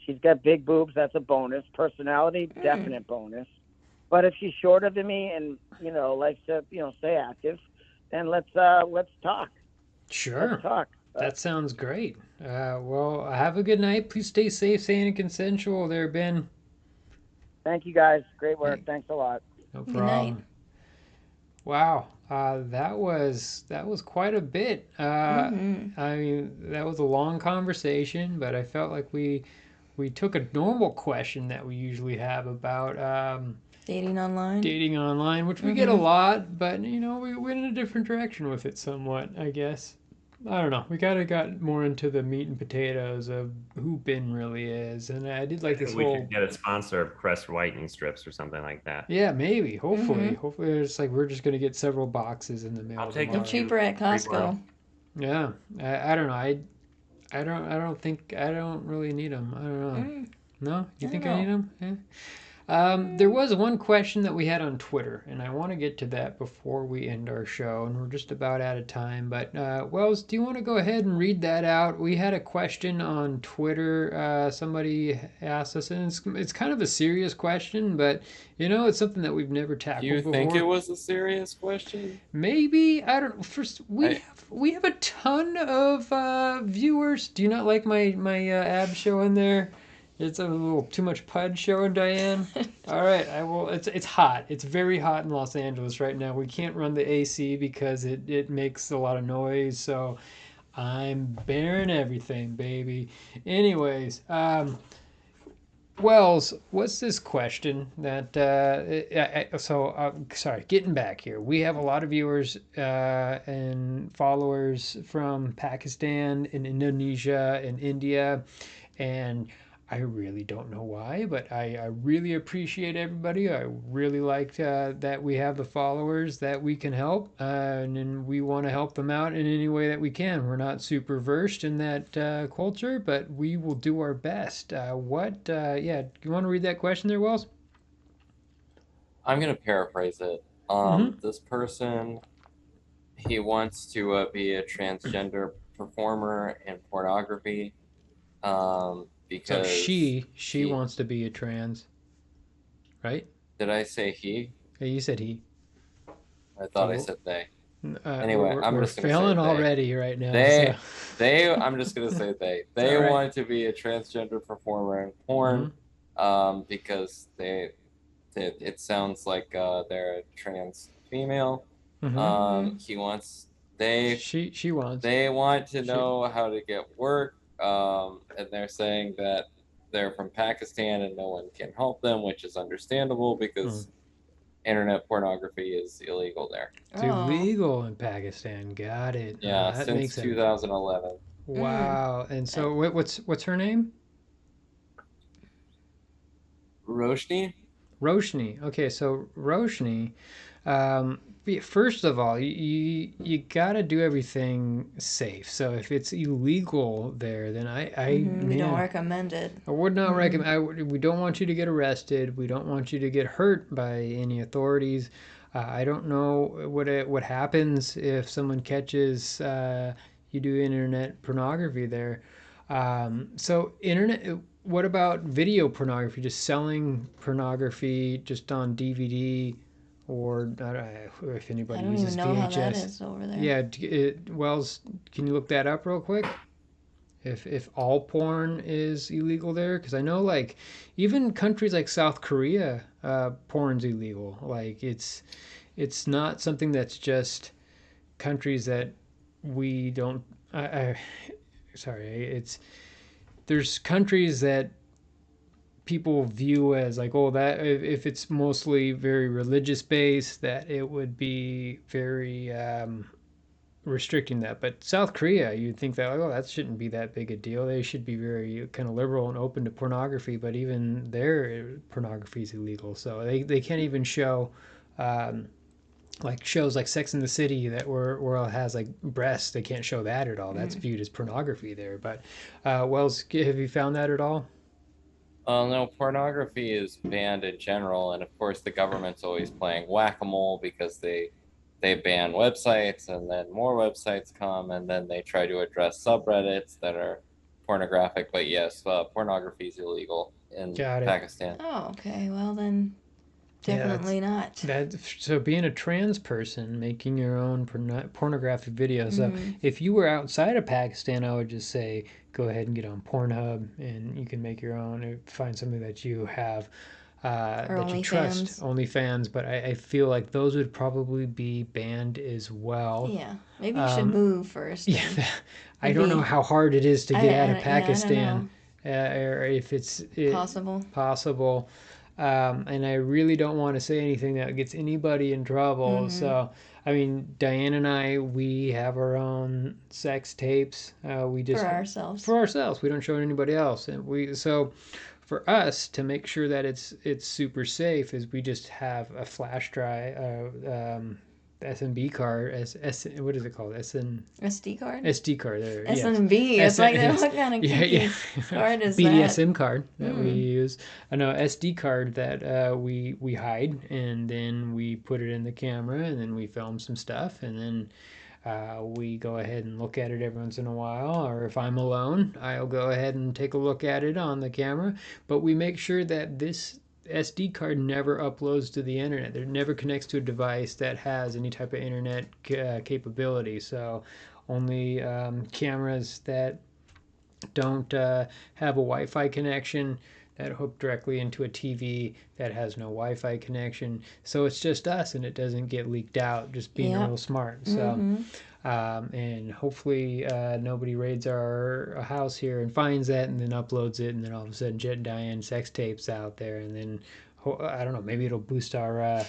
She's got big boobs. That's a bonus. Personality, definite bonus. But if she's shorter than me and likes to stay active, then let's talk. Sure. Let's talk. That sounds great. Well, have a good night. Please stay safe, sane, and consensual there, Ben. Thank you, guys. Great work. Thanks a lot. No problem. Wow. That was quite a bit. I mean, that was a long conversation, but I felt like we took a normal question that we usually have about dating online, which we get a lot, but we went in a different direction with it somewhat, I guess. I don't know. We kind of got more into the meat and potatoes of who Ben really is, and I did like this we whole. Should get a sponsor of Crest whitening strips or something like that. Yeah, maybe. Hopefully, it's like we're just gonna get several boxes in the mail. I'll take They're cheaper at Costco. Yeah, I don't know. I don't really need them. I don't know. No, you think I need them? Yeah. There was one question that we had on Twitter, and I want to get to that before we end our show, and we're just about out of time. But Wells, do you want to go ahead and read that out? We had a question on Twitter. Somebody asked us, and it's kind of a serious question, but it's something that we've never tackled before. Do you think it was a serious question? Maybe. I don't know. First, we have a ton of viewers. Do you not like my ab show in there? It's a little too much pud showing, Diane. All right, I will. It's hot. It's very hot in Los Angeles right now. We can't run the AC because it makes a lot of noise. So I'm bearing everything, baby. Anyways, Wells, what's this question that? Sorry, getting back here. We have a lot of viewers and followers from Pakistan and Indonesia and India, and I really don't know why, but I really appreciate everybody. I really like that we have the followers that we can help, and we want to help them out in any way that we can. We're not super versed in that culture, but we will do our best. You want to read that question there, Wells? I'm going to paraphrase it. This person, he wants to be a transgender performer in pornography. Because she wants to be a trans, right? Did I say he? Yeah, you said he. I thought I said they. Anyway, I'm just going to say failing already right now. I'm just going to say they. They want to be a transgender performer in porn, because it sounds like they're a trans female. He wants she wants. They want to know how to get work. And they're saying that they're from Pakistan and no one can help them, which is understandable because internet pornography is illegal there. It's illegal in Pakistan. Got it. Yeah, since 2011. Wow. And so what's her name? Roshni. Okay, so Roshni, first of all, you gotta do everything safe. So if it's illegal there, then we don't recommend it. I would not recommend. We don't want you to get arrested. We don't want you to get hurt by any authorities. I don't know what happens if someone catches you do internet pornography there. So internet. What about video pornography? Just selling pornography just on DVD, or I don't know if anybody uses VHS. I don't even know how that is over there. Yeah, Wells, can you look that up real quick? If all porn is illegal there, because I know like even countries like South Korea, porn's illegal. Like it's not something that's just countries that we don't. There's countries that people view as like, that if it's mostly very religious based, that it would be very restricting that. But South Korea, you'd think that, oh, that shouldn't be that big a deal. They should be very kind of liberal and open to pornography, but even their pornography is illegal. So they can't even show like shows like Sex in the City that where it has like breasts. They can't show that at all. That's viewed as pornography there. But Wells, have you found that at all? No, pornography is banned in general, and of course the government's always playing whack-a-mole because they ban websites, and then more websites come, and then they try to address subreddits that are pornographic. But yes, pornography is illegal in Got it. Pakistan. Oh, okay. Well, then definitely not. So being a trans person making your own pornographic videos. So if you were outside of Pakistan, I would just say go ahead and get on Pornhub, and you can make your own or find something that you have that you trust. OnlyFans, but I feel like those would probably be banned as well. Yeah, maybe you should move first. Yeah, I don't know how hard it is to get out of Pakistan, or if it's possible. And I really don't want to say anything that gets anybody in trouble. So, I mean, Diane and I, we have our own sex tapes. We just for ourselves. We don't show anybody else, and so for us to make sure that it's super safe, is we just have a flash drive, SMB card, what is it called? SD card? SD card, there. SMB, it's like, what kind of kinky card is BDSM that? card that we use. No, SD card that we hide, and then we put it in the camera, and then we film some stuff, and then we go ahead and look at it every once in a while, or if I'm alone, I'll go ahead and take a look at it on the camera. But we make sure that this SD card never uploads to the internet. It never connects to a device that has any type of internet capability. So only cameras that don't have a Wi-Fi connection, that hook directly into a TV that has no Wi-Fi connection. So it's just us, and it doesn't get leaked out, just being real smart. So and hopefully nobody raids our house here and finds that and then uploads it, and then all of a sudden Chet and Diane sex tapes out there, and then I don't know, maybe it'll boost our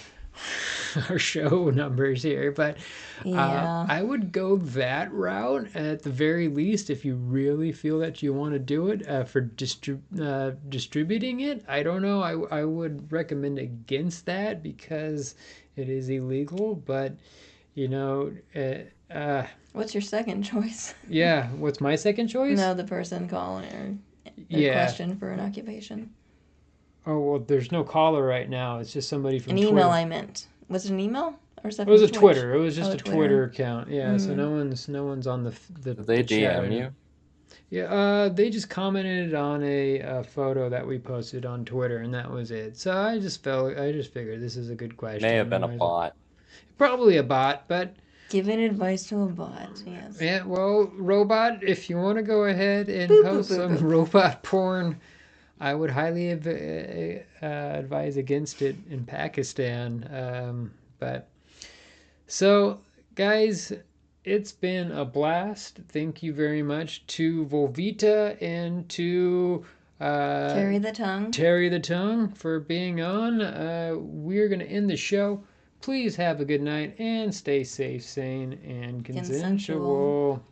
our show numbers here. But I would go that route at the very least if you really feel that you want to do it. For distributing it, I don't know, I would recommend against that because it is illegal. But you know, what's your second choice? Yeah, what's my second choice? No, the person calling or question for an occupation. Oh, well, there's no caller right now. It's just somebody from Twitter. An email, I meant. Was it an email? Or was that it was a Twitch? Twitter. It was just a Twitter account. Yeah, so no one's on the Did they DM you? Yeah, they just commented on a photo that we posted on Twitter, and that was it. So I just figured this is a good question. May have been a bot. Probably a bot, but giving advice to a bot, yes. Yeah, well, robot, if you want to go ahead and post some robot porn, I would highly advise against it in Pakistan. But so, guys, it's been a blast. Thank you very much to Vulvita and to Terry the Tongue for being on. We're going to end the show. Please have a good night and stay safe, sane, and consensual.